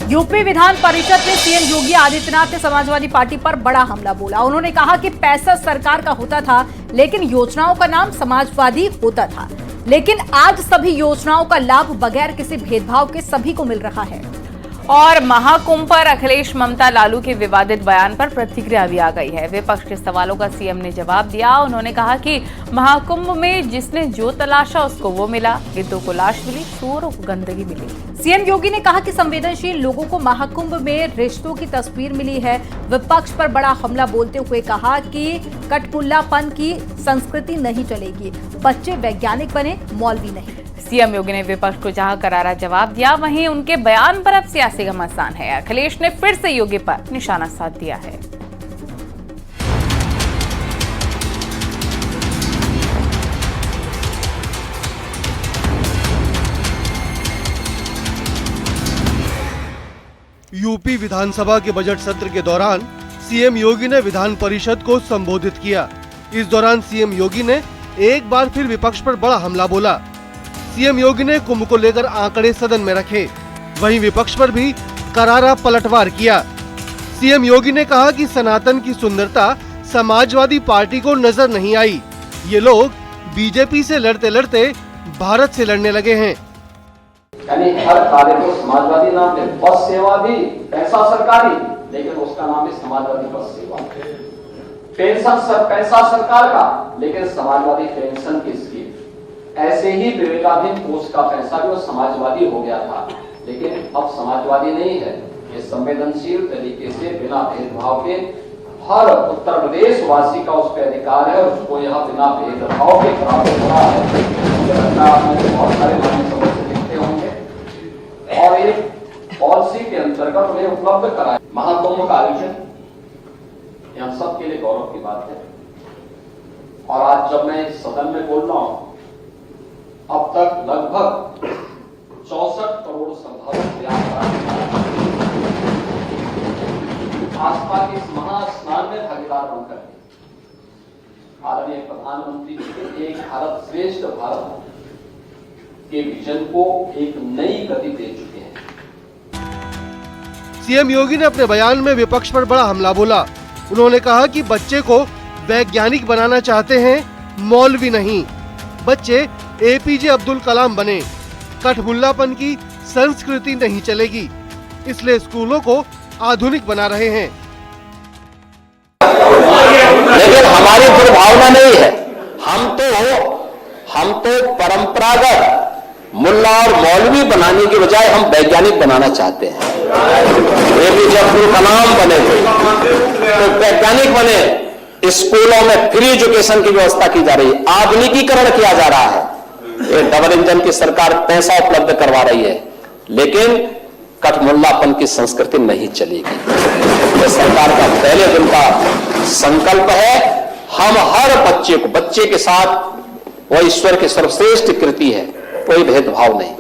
UP Vidhan Parishad में CM Yogi Adityanath ने Samajwadi party पर बड़ा हमला बोला। उन्होंने कहा कि पैसा सरकार का होता था, लेकिन योजनाओं का नाम समाजवादी होता था। लेकिन आज सभी योजनाओं का लाभ बगैर किसी भेदभाव के सभी को मिल रहा है। और महाकुंभ पर अखिलेश ममता लालू के विवादित बयान पर प्रतिक्रिया भी आ गई है। विपक्ष के सवालों का सीएम ने जवाब दिया। उन्होंने कहा कि महाकुंभ में जिसने जो तलाशा उसको वो मिला, गिद्धों को लाश मिली, सुअरों को गंदगी मिली। सीएम योगी ने कहा कि संवेदनशील लोगों को महाकुंभ में रिश्तों की तस्वीर मिली है। विपक्ष पर बड़ा हमला बोलते हुए कहा कि कठपुतलापन की संस्कृति नहीं चलेगी, बच्चे वैज्ञानिक बने, मौलवी नहीं। सीएम योगी ने विपक्ष को जहां करारा जवाब दिया, वहीं उनके बयान पर अब सियासी घमासान है। अखिलेश ने फिर से योगी पर निशाना साध दिया है। यूपी विधानसभा के बजट सत्र के दौरान सीएम योगी ने विधान परिषद को संबोधित किया। इस दौरान सीएम योगी ने एक बार फिर विपक्ष पर बड़ा हमला बोला। सीएम योगी ने कुंभ को लेकर आंकड़े सदन में रखे, वहीं विपक्ष पर भी करारा पलटवार किया। सीएम योगी ने कहा कि सनातन की सुंदरता समाजवादी पार्टी को नजर नहीं आई। ये लोग बीजेपी से लड़ते लड़ते भारत से लड़ने लगे हैं। यानी हर कार्य को समाजवादी नाम दे। बस सेवा भी पैसा सरकारी, लेकिन उसका नाम है समाजवादी बस सेवा। पेंशन पैसा सरकार का, लेकिन समाजवादी पेंशन की स्कीम। ऐसे ही विवेकाधीन कोष का पैसा भी समाजवादी हो गया था, लेकिन अब समाजवादी नहीं है। ये संवेदनशील तरीके से बिना भेदभाव के हर उत्तर प्रदेश वासी का उस पर अधिकार है, और उसको यह बिना भेदभाव के प्राप्त हो रहा है। मुझे लगता है आपने बहुत सारे मान्य सभा से लिखते होंगे, और एक पॉलिसी के अंतर्गत उन्हें उपलब्ध कराया। महाकुंभ का आयोजन यह सबके लिए गौरव की बात है। और आज जब मैं सदन में बोल रहा हूं, अब तक लगभग 64 करोड़ श्रद्धालु आस्था के इस महास्नान में भागीदार बनकर आदरणीय प्रधानमंत्री जी के एक भारत श्रेष्ठ भारत के विजन को एक नई गति दे चुके हैं। सीएम योगी ने अपने बयान में विपक्ष पर बड़ा हमला बोला। उन्होंने कहा कि बच्चे को वैज्ञानिक बनाना चाहते हैं, मौलवी नहीं। बच्चे एपीजे अब्दुल कलाम बने, कठपुतलापन की संस्कृति नहीं चलेगी, इसलिए स्कूलों को आधुनिक बना रहे हैं। लेकिन हमारी दुर्भावना नहीं है। हम तो परंपरागत मुल्ला और मौलवी बनाने की बजाय हम वैज्ञानिक बनाना चाहते हैं। एपीजे अब्दुल कलाम बने तो वैज्ञानिक बने। स्कूलों में फ्री एजुकेशन की व्यवस्था की जा रही है, आधुनिकीकरण किया जा रहा है। ये डबल इंजन की सरकार पैसा उपलब्ध करवा रही है, लेकिन कठमुल्लापन की संस्कृति नहीं चलेगी। ये सरकार का पहले दिन का संकल्प है। हम हर बच्चे के साथ वो ईश्वर की सर्वश्रेष्ठ कृति है, कोई भेदभाव नहीं।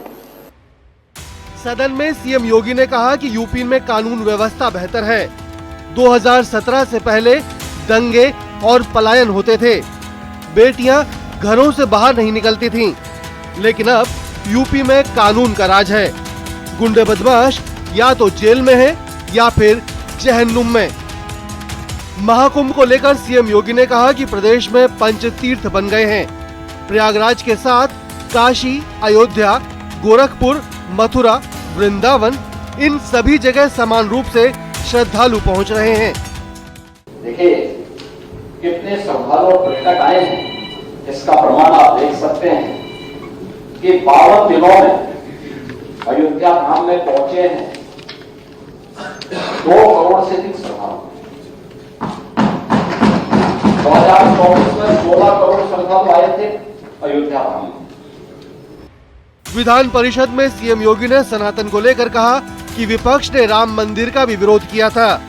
सदन में सीएम योगी ने कहा कि यूपी में कानून व्यवस्था बेहतर है। 2017 से पहले दंगे और पलायन होते थे, बेटियां घरों से बाहर नहीं निकलती थीं, लेकिन अब यूपी में कानून का राज है। गुंडे बदमाश या तो जेल में है या फिर जहन्नुम में। महाकुंभ को लेकर सीएम योगी ने कहा कि प्रदेश में पंचतीर्थ बन गए हैं। प्रयागराज के साथ काशी, अयोध्या, गोरखपुर, मथुरा, वृंदावन, इन सभी जगह समान रूप से श्रद्धालु पहुंच रहे हैं। देखिए कितने श्रद्धालु पर्यटक आए हैं, इसका प्रमाण आप देख सकते हैं कि 52 दिनों में अयोध्या धाम में पहुंचे हैं 2 करोड़ से अधिक श्रद्धालु। 2024 में 16 करोड़ श्रद्धालु आए थे अयोध्या धाम में। विधान परिषद में सीएम योगी ने सनातन को लेकर कहा कि विपक्ष ने राम मंदिर का भी विरोध किया था,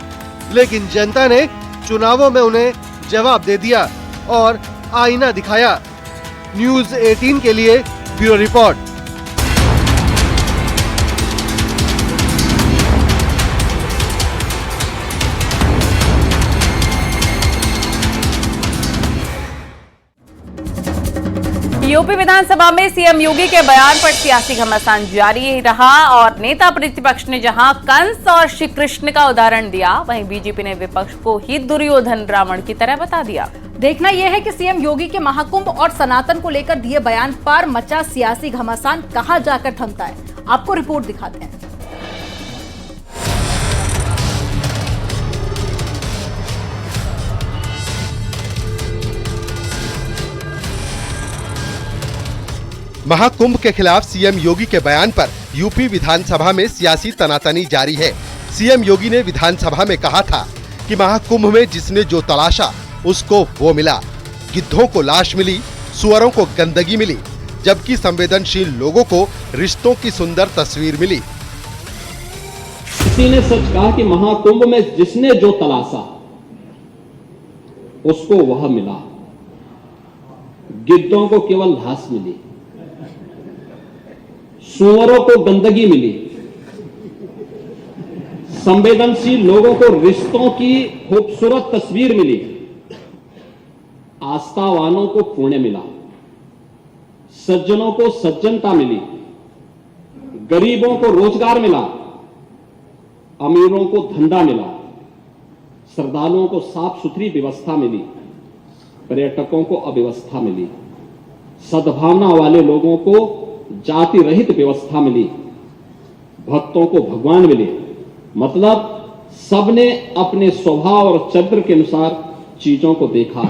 लेकिन जनता ने चुनावों में उन्हें जवाब दे दिया और आईना दिखाया। न्यूज़ 18 के लिए ब्यूरो रिपोर्ट। यूपी विधानसभा में सीएम योगी के बयान पर सियासी घमासान जारी रहा और नेता प्रतिपक्ष ने जहां कंस और श्री कृष्ण का उदाहरण दिया, वहीं बीजेपी ने विपक्ष को ही दुर्योधन रावण की तरह बता दिया। देखना यह है कि सीएम योगी के महाकुंभ और सनातन को लेकर दिए बयान पर मचा सियासी घमासान कहां जाकर थमता है। आपको रिपोर्ट दिखाते हैं। महाकुंभ के खिलाफ सीएम योगी के बयान पर यूपी विधानसभा में सियासी तनातनी जारी है। सीएम योगी ने विधानसभा में कहा था कि महाकुंभ में जिसने जो तलाशा उसको वो मिला। गिद्धों को लाश मिली, सुअरों को गंदगी मिली, जबकि संवेदनशील लोगों को रिश्तों की सुंदर तस्वीर मिली। किसी ने सच कहा कि महाकुंभ में जिसने जो तलाशा उसको वह मिला। गिद्धों को केवल घास मिली, सुअरों को गंदगी मिली, संवेदनशील लोगों को रिश्तों की खूबसूरत तस्वीर मिली, आस्थावानों को पुण्य मिला, सज्जनों को सज्जनता मिली, गरीबों को रोजगार मिला, अमीरों को धंधा मिला, श्रद्धालुओं को साफ सुथरी व्यवस्था मिली, पर्यटकों को अव्यवस्था मिली, सद्भावना वाले लोगों को जाति रहित व्यवस्था मिली, भक्तों को भगवान मिले। मतलब सबने अपने स्वभाव और चरित्र के अनुसार चीजों को देखा।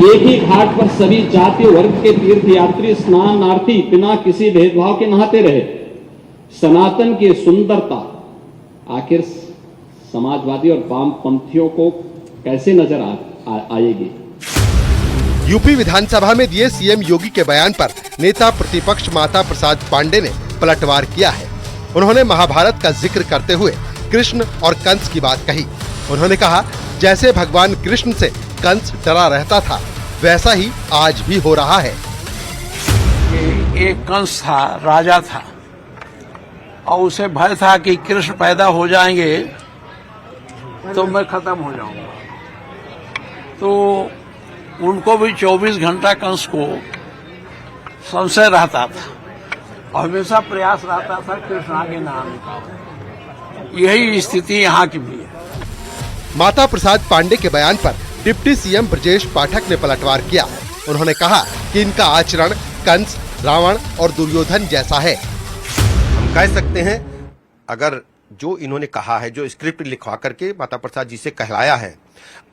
एक ही घाट पर सभी जाति वर्ग के तीर्थयात्री स्नानार्थी बिना किसी भेदभाव के नहाते रहे। सनातन की सुंदरता आखिर समाजवादी और वामपंथियों को कैसे नजर आएगी। यूपी विधानसभा में दिए सीएम योगी के बयान पर नेता प्रतिपक्ष माता प्रसाद पांडे ने पलटवार किया है। उन्होंने महाभारत का जिक्र करते हुए कृष्ण और कंस की बात कही। उन्होंने कहा, जैसे भगवान कृष्ण से कंस डरा रहता था, वैसा ही आज भी हो रहा है। एक कंस था, राजा था, और उसे भय था कि कृष्ण पैदा हो जाएंगे तो मैं खत्म हो जाऊंगा। तो उनको भी 24 घंटा कंस को संशय रहता था और हमेशा प्रयास रहता था कृष्ण आगे ना आने का। यही स्थिति यहाँ की भी है। माता प्रसाद पांडे के बयान पर डिप्टी सीएम ब्रजेश पाठक ने पलटवार किया। उन्होंने कहा कि इनका आचरण कंस, रावण और दुर्योधन जैसा है। हम कह सकते हैं, अगर जो इन्होंने कहा है, जो स्क्रिप्ट लिखवा करके माता प्रसाद जी से कहलाया है,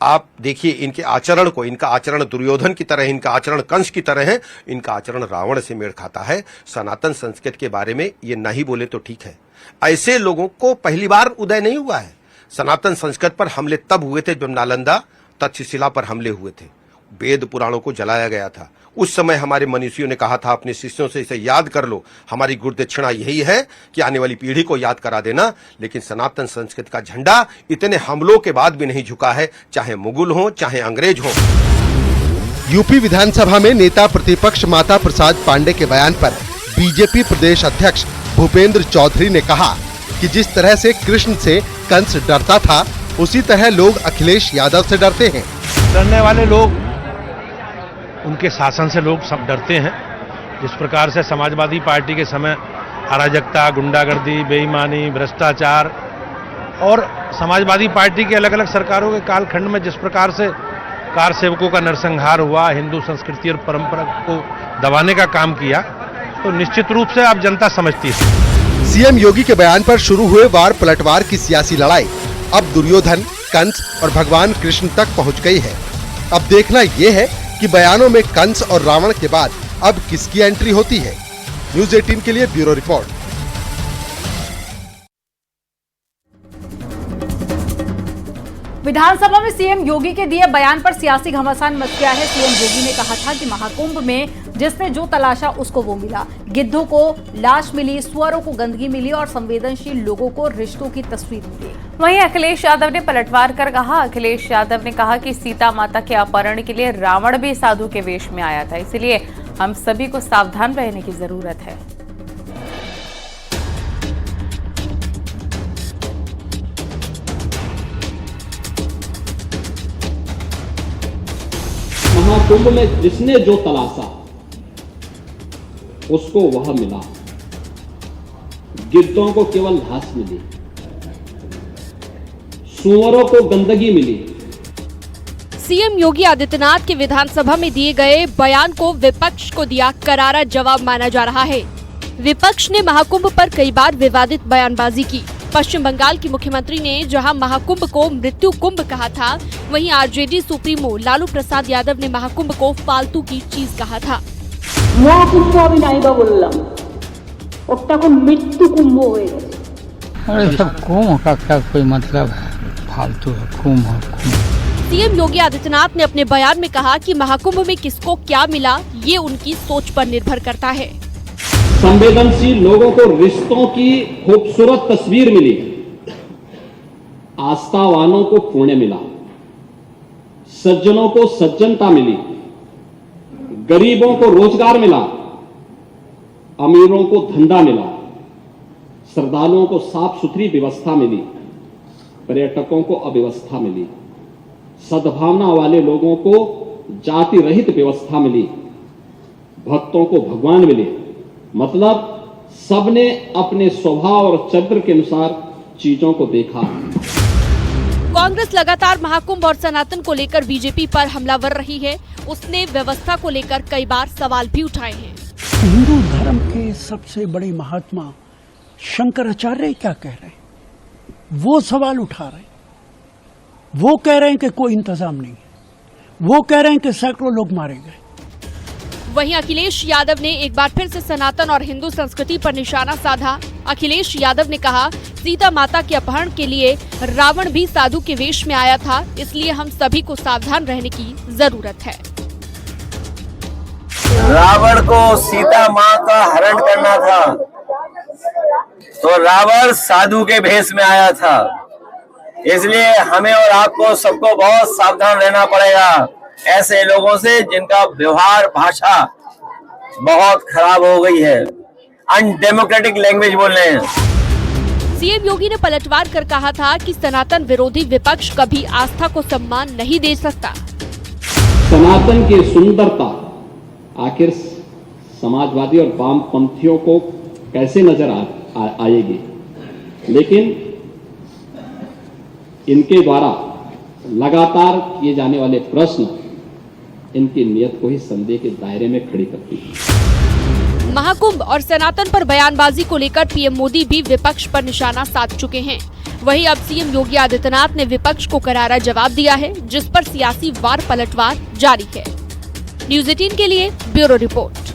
आप देखिए इनके आचरण को। इनका आचरण दुर्योधन की तरह है, इनका आचरण कंस की तरह है, इनका आचरण रावण से मेल खाता है। सनातन संस्कृति के बारे में ये नहीं बोले तो ठीक है। ऐसे लोगों को पहली बार उदय नहीं हुआ है। सनातन संस्कृति पर हमले तब हुए थे जब नालंदा तक्षशिला पर हमले हुए थे, वेद पुराणों को जलाया गया था। उस समय हमारे मनीषियों ने कहा था अपने शिष्यों से, इसे याद कर लो, हमारी गुरुदक्षिणा यही है कि आने वाली पीढ़ी को याद करा देना। लेकिन सनातन संस्कृति का झंडा इतने हमलों के बाद भी नहीं झुका है, चाहे मुगल हो चाहे अंग्रेज हो। यूपी विधानसभा में नेता प्रतिपक्ष माता प्रसाद पांडे के बयान पर बीजेपी प्रदेश अध्यक्ष भूपेंद्र चौधरी ने कहा कि जिस तरह से कृष्ण से कंस डरता था, उसी तरह लोग अखिलेश यादव से डरते हैं। डरने वाले लोग, उनके शासन से लोग सब डरते हैं। जिस प्रकार से समाजवादी पार्टी के समय अराजकता, गुंडागर्दी, बेईमानी, भ्रष्टाचार और समाजवादी पार्टी की अलग अलग सरकारों के कालखंड में जिस प्रकार से कार सेवकों का नरसंहार हुआ, हिंदू संस्कृति और परंपरा को दबाने का काम किया, तो निश्चित रूप से अब जनता समझती है। सीएम योगी के बयान पर शुरू हुए वार पलटवार की सियासी लड़ाई अब दुर्योधन, कंस और भगवान कृष्ण तक पहुंच गई है। अब देखना यह है कि बयानों में कंस और रावण के बाद अब किसकी एंट्री होती है। न्यूज़ 18 के लिए ब्यूरो रिपोर्ट। विधानसभा में सीएम योगी के दिए बयान पर सियासी घमासान मच गया है। सीएम योगी ने कहा था कि महाकुंभ में जिसने जो तलाशा उसको वो मिला। गिद्धों को लाश मिली, सुअरों को गंदगी मिली और संवेदनशील लोगों को रिश्तों की तस्वीर मिली। वहीं अखिलेश यादव ने पलटवार कर कहा। अखिलेश यादव ने कहा कि सीता माता के अपहरण के लिए रावण भी साधु के वेश में आया था, इसलिए हम सभी को सावधान रहने की जरूरत है। महाकुंभ में जिसने जो तलाशा उसको वह मिला। गिद्धों को केवल घास मिली, सूअरों को गंदगी मिली। सीएम योगी आदित्यनाथ के विधानसभा में दिए गए बयान को विपक्ष को दिया करारा जवाब माना जा रहा है। विपक्ष ने महाकुंभ पर कई बार विवादित बयानबाजी की। पश्चिम बंगाल की मुख्यमंत्री ने जहां महाकुंभ को मृत्यु कुंभ कहा था, वहीं आरजेडी सुप्रीमो लालू प्रसाद यादव ने महाकुंभ को फालतू की चीज कहा था। महाकुंभ अभी नाइबा बोललाम, ओटा को मृत्यु कुंभ हो गया। अरे सब कुंभ का क्या कोई मतलब है, फालतू है कुंभ। सीएम योगी आदित्यनाथ ने अपने बयान में कहा कि महाकुंभ में किसको क्या मिला, ये उनकी सोच पर निर्भर करता है। संवेदनशील लोगों को रिश्तों की खूबसूरत तस्वीर मिली, आस्थावानों को पुण्य मिला, सज्जनों को सज्जनता मिली, गरीबों को रोजगार मिला, अमीरों को धंधा मिला, श्रद्धालुओं को साफ सुथरी व्यवस्था मिली, पर्यटकों को अव्यवस्था मिली, सद्भावना वाले लोगों को जाति रहित व्यवस्था मिली, भक्तों को भगवान मिले। मतलब सबने अपने स्वभाव और चरित्र के अनुसार चीजों को देखा। कांग्रेस लगातार महाकुंभ और सनातन को लेकर बीजेपी पर हमलावर रही है। उसने व्यवस्था को लेकर कई बार सवाल भी उठाए हैं। हिंदू धर्म के सबसे बड़े महात्मा शंकराचार्य क्या कह रहे हैं, वो सवाल उठा रहे हैं। वो कह रहे हैं कि कोई इंतजाम नहीं है, वो कह रहे हैं कि सैकड़ों लोग मारे गए। वहीं अखिलेश यादव ने एक बार फिर से सनातन और हिंदू संस्कृति पर निशाना साधा। अखिलेश यादव ने कहा, सीता माता के अपहरण के लिए रावण भी साधु के वेश में आया था, इसलिए हम सभी को सावधान रहने की जरूरत है। रावण को सीता माँ का हरण करना था तो रावण साधु के भेष में आया था, इसलिए हमें और आपको सबको बहुत सावधान रहना पड़ेगा ऐसे लोगों से जिनका व्यवहार भाषा बहुत खराब हो गई है, अनडेमोक्रेटिक लैंग्वेज बोल रहे हैं। सीएम योगी ने पलटवार कर कहा था कि सनातन विरोधी विपक्ष कभी आस्था को सम्मान नहीं दे सकता। सनातन की सुंदरता आखिर समाजवादी और वामपंथियों को कैसे नजर आएगी, लेकिन इनके द्वारा लगातार किए जाने वाले प्रश्न इनकी नियत को ही संदेह के दायरे में खड़ी करती है। महाकुंभ और सनातन पर बयानबाजी को लेकर पीएम मोदी भी विपक्ष पर निशाना साध चुके हैं। वहीं अब सीएम योगी आदित्यनाथ ने विपक्ष को करारा जवाब दिया है, जिस पर सियासी वार पलटवार जारी है। न्यूज़ 18 के लिए ब्यूरो रिपोर्ट।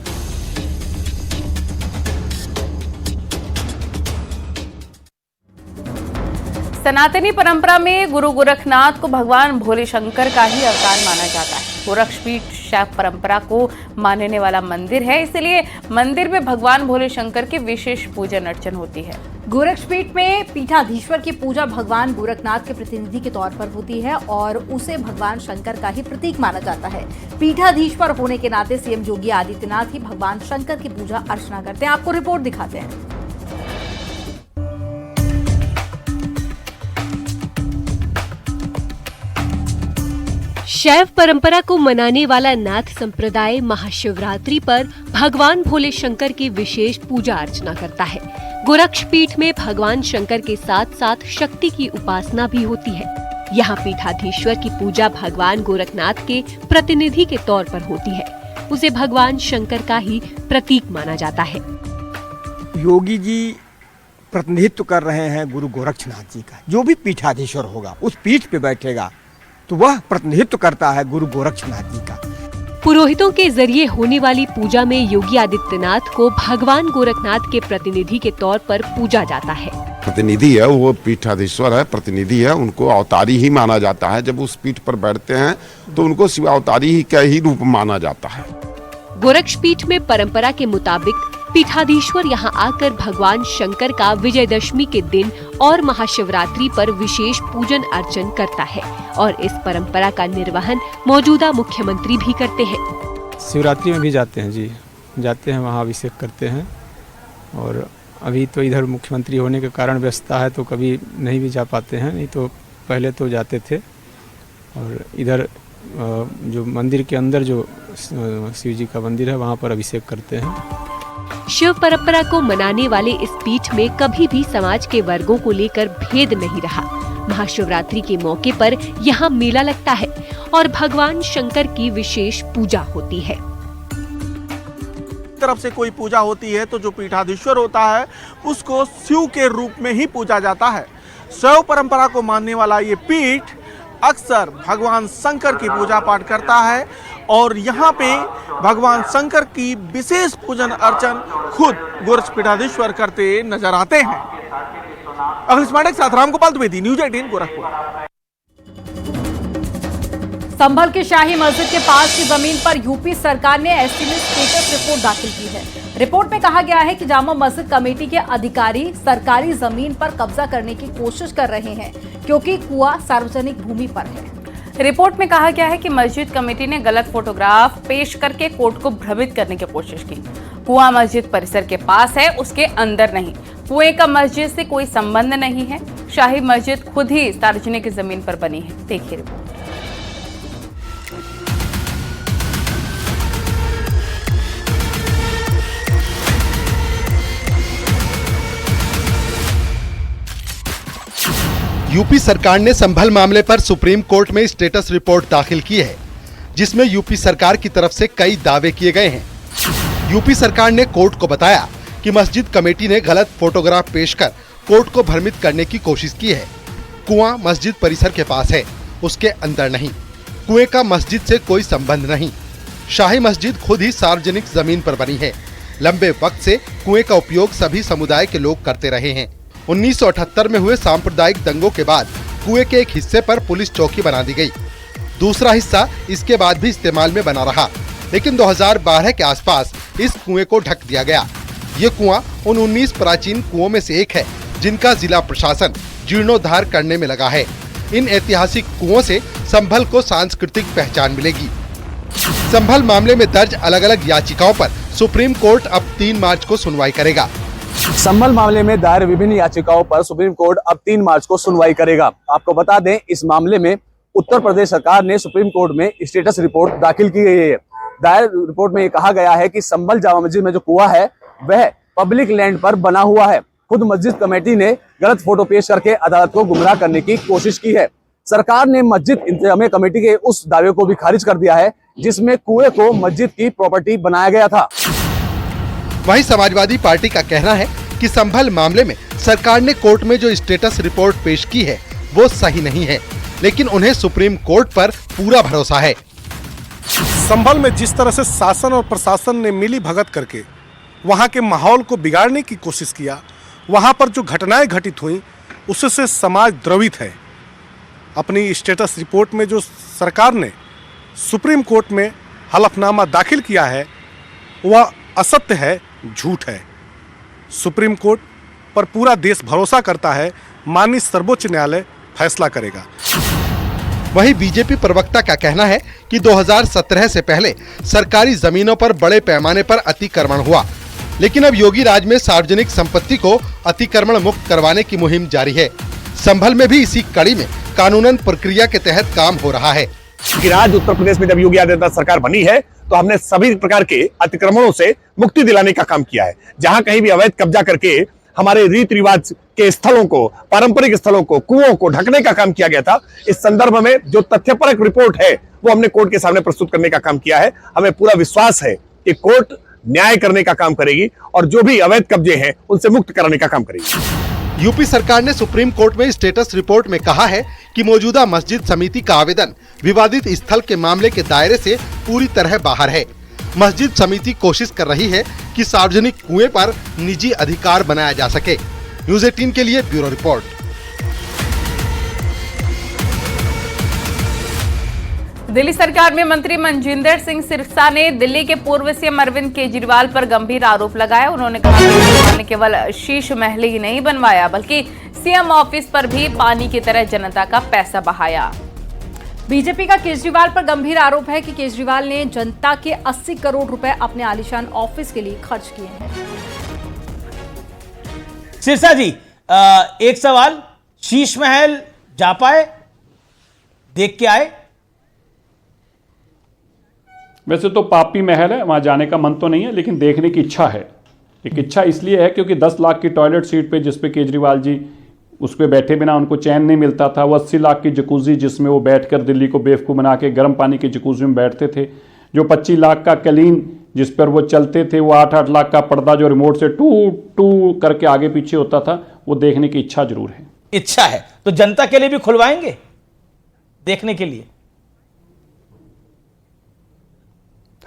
सनातनी परंपरा में गुरु गोरखनाथ को भगवान भोले शंकर का ही अवतार माना जाता है। गोरक्षपीठ शैव परंपरा को मानने वाला मंदिर है, इसलिए मंदिर में भगवान भोले शंकर की विशेष पूजन अर्चन होती है। गोरक्षपीठ में पीठाधीश्वर की पूजा भगवान गोरखनाथ के प्रतिनिधि के तौर पर होती है और उसे भगवान शंकर का ही प्रतीक माना जाता है। पीठाधीश्वर होने के नाते सीएम योगी आदित्यनाथ ही भगवान शंकर की पूजा अर्चना करते हैं। आपको रिपोर्ट दिखाते हैं। शैव परंपरा को मनाने वाला नाथ संप्रदाय महाशिवरात्रि पर भगवान भोले शंकर की विशेष पूजा अर्चना करता है। गोरक्षपीठ में भगवान शंकर के साथ साथ शक्ति की उपासना भी होती है। यहाँ पीठाधीश्वर की पूजा भगवान गोरखनाथ के प्रतिनिधि के तौर पर होती है। उसे भगवान शंकर का ही प्रतीक माना जाता है। योगी जी प्रतिनिधित्व कर रहे हैं गुरु गोरक्षनाथ जी का। जो भी पीठाधीश्वर होगा, उस पीठ पे बैठेगा तो वह प्रतिनिधित्व करता है गुरु गोरक्षनाथ जी का। पुरोहितों के जरिए होने वाली पूजा में योगी आदित्यनाथ को भगवान गोरखनाथ के प्रतिनिधि के तौर पर पूजा जाता है। प्रतिनिधि है, वो पीठाधीश्वर है, प्रतिनिधि है, उनको अवतारी ही माना जाता है। जब उस पीठ पर बैठते हैं तो उनको शिव अवतारी ही का ही रूप माना जाता है। गोरक्षपीठ में परंपरा के मुताबिक पीठाधीश्वर यहाँ आकर भगवान शंकर का विजयदशमी के दिन और महाशिवरात्रि पर विशेष पूजन अर्चन करता है और इस परंपरा का निर्वहन मौजूदा मुख्यमंत्री भी करते हैं। शिवरात्रि में भी जाते हैं जी, जाते हैं, वहाँ अभिषेक करते हैं। और अभी तो इधर मुख्यमंत्री होने के कारण व्यस्तता है तो कभी नहीं भी जा पाते हैं, नहीं तो पहले तो जाते थे। और इधर जो मंदिर के अंदर जो शिव जी का मंदिर है वहाँ पर अभिषेक करते हैं। शिव परंपरा को मनाने वाले इस पीठ में कभी भी समाज के वर्गों को लेकर भेद नहीं रहा। महाशिवरात्रि के मौके पर यहाँ मेला लगता है और भगवान शंकर की विशेष पूजा होती है। तरफ से कोई पूजा होती है तो जो पीठाधीश्वर होता है उसको शिव के रूप में ही पूजा जाता है। शैव परंपरा को मानने वाला ये पीठ अक्सर भगवान शंकर की पूजा पाठ करता है और यहाँ पे भगवान शंकर की विशेष पूजन अर्चन खुद गोरक्ष पीठाधीश्वर करते नजर आते हैं। अखिलेश पांडे के साथ रामगोपाल द्विवेदी, न्यूज 18 गोरखपुर। संभल की शाही मस्जिद के पास की जमीन पर यूपी सरकार ने एस्टीमेट स्टेटस रिपोर्ट दाखिल की है। रिपोर्ट में कहा गया है कि जामा मस्जिद कमेटी के अधिकारी सरकारी जमीन पर कब्जा करने की कोशिश कर रहे हैं क्योंकि कुआं सार्वजनिक भूमि पर है। रिपोर्ट में कहा गया है कि मस्जिद कमेटी ने गलत फोटोग्राफ पेश करके कोर्ट को भ्रमित करने की कोशिश की। कुआं मस्जिद परिसर के पास है, उसके अंदर नहीं। कुएं का मस्जिद से कोई संबंध नहीं है। शाही मस्जिद खुद ही सार्वजनिक जमीन पर बनी है। देखिए रिपोर्ट। यूपी सरकार ने संभल मामले पर सुप्रीम कोर्ट में स्टेटस रिपोर्ट दाखिल की है, जिसमें यूपी सरकार की तरफ से कई दावे किए गए हैं। यूपी सरकार ने कोर्ट को बताया कि मस्जिद कमेटी ने गलत फोटोग्राफ पेश कर कोर्ट को भ्रमित करने की कोशिश की है। कुआं मस्जिद परिसर के पास है, उसके अंदर नहीं। कुएं का मस्जिद से कोई संबंध नहीं। शाही मस्जिद खुद ही सार्वजनिक जमीन पर बनी है। लंबे वक्त से कुएं का उपयोग सभी समुदाय के लोग करते रहे हैं। 1978 में हुए सांप्रदायिक दंगों के बाद कुएं के एक हिस्से पर पुलिस चौकी बना दी गई। दूसरा हिस्सा इसके बाद भी इस्तेमाल में बना रहा, लेकिन 2012 के आसपास इस कुएं को ढक दिया गया। ये कुआं उन 19 प्राचीन कुओं में से एक है जिनका जिला प्रशासन जीर्णोद्धार करने में लगा है। इन ऐतिहासिक कुओं से संभल को सांस्कृतिक पहचान मिलेगी। संभल मामले में दर्ज अलग अलग याचिकाओं पर सुप्रीम कोर्ट अब 3 मार्च को सुनवाई करेगा। संभल मामले में दायर विभिन्न याचिकाओं पर सुप्रीम कोर्ट अब 3 मार्च को सुनवाई करेगा। आपको बता दें, इस मामले में उत्तर प्रदेश सरकार ने सुप्रीम कोर्ट में स्टेटस रिपोर्ट दाखिल की गई है। दायर रिपोर्ट में ये कहा गया है कि संभल जामा मस्जिद में जो कुआं है वह पब्लिक लैंड पर बना हुआ है। खुद मस्जिद कमेटी ने गलत फोटो पेश करके अदालत को गुमराह करने की कोशिश की है। सरकार ने मस्जिद इंतजामिया कमेटी के उस दावे को भी खारिज कर दिया है जिसमें कुएं को मस्जिद की प्रॉपर्टी बनाया गया था। वहीं समाजवादी पार्टी का कहना है कि संभल मामले में सरकार ने कोर्ट में जो स्टेटस रिपोर्ट पेश की है वो सही नहीं है, लेकिन उन्हें सुप्रीम कोर्ट पर पूरा भरोसा है। संभल में जिस तरह से शासन और प्रशासन ने मिली भगत करके वहां के माहौल को बिगाड़ने की कोशिश किया, वहां पर जो घटनाएं घटित हुई उससे समाज द्रवित है। अपनी स्टेटस रिपोर्ट में जो सरकार ने सुप्रीम कोर्ट में हलफनामा दाखिल किया है वह असत्य है, झूठ है। सुप्रीम कोर्ट पर पूरा देश भरोसा करता है। माननीय सर्वोच्च न्यायालय फैसला करेगा। वहीं बीजेपी प्रवक्ता का कहना है कि 2017 से पहले सरकारी जमीनों पर बड़े पैमाने पर अतिक्रमण हुआ, लेकिन अब योगी राज में सार्वजनिक संपत्ति को अतिक्रमण मुक्त करवाने की मुहिम जारी है। संभल में भी इसी कड़ी में कानूनन प्रक्रिया के तहत काम हो रहा है। आज उत्तर प्रदेश में जब योगी आदित्यनाथ सरकार बनी है तो हमने सभी प्रकार के अतिक्रमणों से मुक्ति दिलाने का काम किया है। जहां कहीं भी अवैध कब्जा करके हमारे रीति रिवाज के स्थलों को, पारंपरिक स्थलों को, कुओं को ढकने का काम किया गया था, इस संदर्भ में जो तथ्यपरक रिपोर्ट है वो हमने कोर्ट के सामने प्रस्तुत करने का काम किया है। हमें पूरा विश्वास है कि कोर्ट न्याय करने का काम करेगी और जो भी अवैध कब्जे हैं उनसे मुक्त कराने का काम करेगी। यूपी सरकार ने सुप्रीम कोर्ट में स्टेटस रिपोर्ट में कहा है कि मौजूदा मस्जिद समिति का आवेदन विवादित स्थल के मामले के दायरे से पूरी तरह बाहर है। मस्जिद समिति कोशिश कर रही है कि सार्वजनिक कुएं पर निजी अधिकार बनाया जा सके। न्यूज 18 के लिए ब्यूरो रिपोर्ट। दिल्ली सरकार में मंत्री मनजिंदर सिंह सिरसा ने दिल्ली के पूर्व सीएम अरविंद केजरीवाल पर गंभीर आरोप लगाया। उन्होंने कहा कि केजरीवाल ने केवल शीश महल ही नहीं बनवाया बल्कि सीएम ऑफिस पर भी पानी की तरह जनता का पैसा बहाया। बीजेपी का केजरीवाल पर गंभीर आरोप है कि केजरीवाल ने जनता के 80 करोड़ रुपए अपने आलीशान ऑफिस के लिए खर्च किए हैं। सिरसा जी, एक सवाल, शीश महल जा पाए, देख के आए? वैसे तो पापी महल है, वहां जाने का मन तो नहीं है, लेकिन देखने की इच्छा है। एक इच्छा इसलिए है क्योंकि 10 लाख की टॉयलेट सीट पे जिस पे केजरीवाल जी उस पे बैठे बिना उनको चैन नहीं मिलता था, वो 80 लाख की जकूजी जिसमें वो बैठकर दिल्ली को बेवकूफ़ बना के गर्म पानी की जकूजी में बैठते थे, जो 25 लाख का कलीन जिस पर वो चलते थे, वो 8-8 लाख का पर्दा जो रिमोट से टू टू करके आगे पीछे होता था, वो देखने की इच्छा जरूर है। इच्छा है तो जनता के लिए भी खुलवाएंगे देखने के लिए?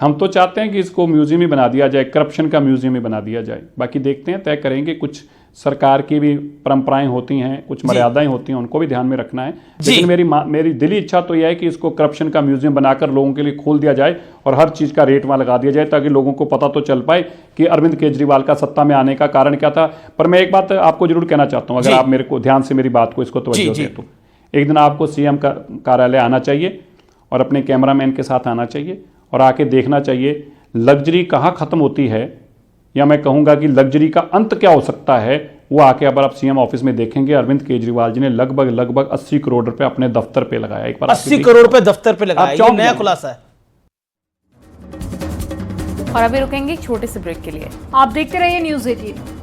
हम तो चाहते हैं कि इसको म्यूजियम ही बना दिया जाए, करप्शन का म्यूजियम ही बना दिया जाए। बाकी देखते हैं, तय करेंगे। कुछ सरकार की भी परंपराएं होती हैं, कुछ मर्यादाएं होती हैं, उनको भी ध्यान में रखना है। लेकिन मेरी दिली इच्छा तो यह है कि इसको करप्शन का म्यूजियम बनाकर लोगों के लिए खोल दिया जाए और हर चीज़ का रेट वहाँ लगा दिया जाए, ताकि लोगों को पता तो चल पाए कि अरविंद केजरीवाल का सत्ता में आने का कारण क्या था। पर मैं एक बात आपको जरूर कहना चाहता हूँ, अगर आप मेरे को ध्यान से मेरी बात को इसको तवज्जो दें तो एक दिन आपको सीएम का कार्यालय आना चाहिए और अपने कैमरामैन के साथ आना चाहिए और आके देखना चाहिए लग्जरी कहाँ खत्म होती है, या मैं कहूँगा कि लग्जरी का अंत क्या हो सकता है। वो आके अगर आप सीएम ऑफिस में देखेंगे, अरविंद केजरीवाल जी ने लगभग 80 करोड़ रुपए अपने दफ्तर पे लगाया। एक बार 80 करोड़ रुपए दफ्तर पे लगाया, ये नया खुलासा है। और अभी रुकेंगे एक छोटे से ब्रेक के लिए। आप देखते रहिए न्यूज़ 18।